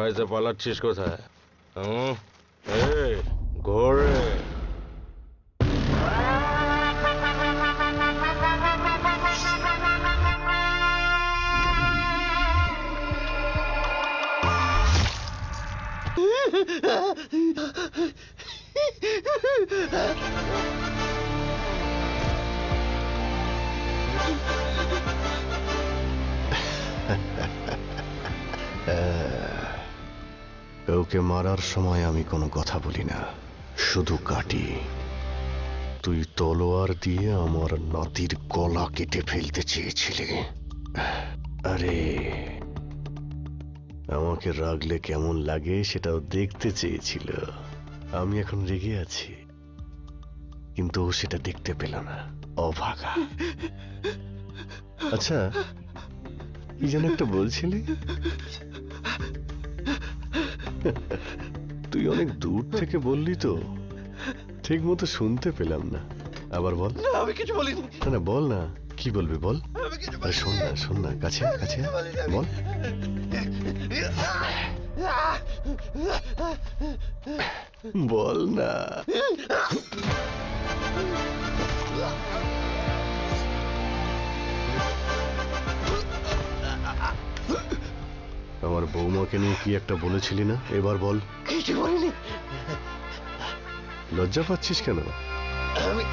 এসে পালাচ্ছিস কোথায়? এই ঘোরে কাউকে মারার সময় আমি কোনো কথা বলি না, শুধু কাটি। তুই তলোয়ার দিয়ে আমার নাতির গলা কেটে ফেলতে চেয়েছিলি। আরে আমাকে রাগলে কেমন লাগে সেটাও দেখতে চেয়েছিল। আমি এখন রেগে আছি, কিন্তু ও সেটা দেখতে পেল না, অভাগা। আচ্ছা, কি যেন একটা বলছিলি? তুই অনেক দূর থেকে বললি তো, ঠিক মতো শুনতে পেলাম না। আবার বল। আমি কিছু বলিনি। না বল না, কি বলবি বল। আরে শোন না, কাছে কাছে বল। বল না। আমার বৌমাকে নিয়ে কি একটা বলেছিলি না, এবার বল। কিছু বলিনি। লজ্জা পাচ্ছিস কেন? আমি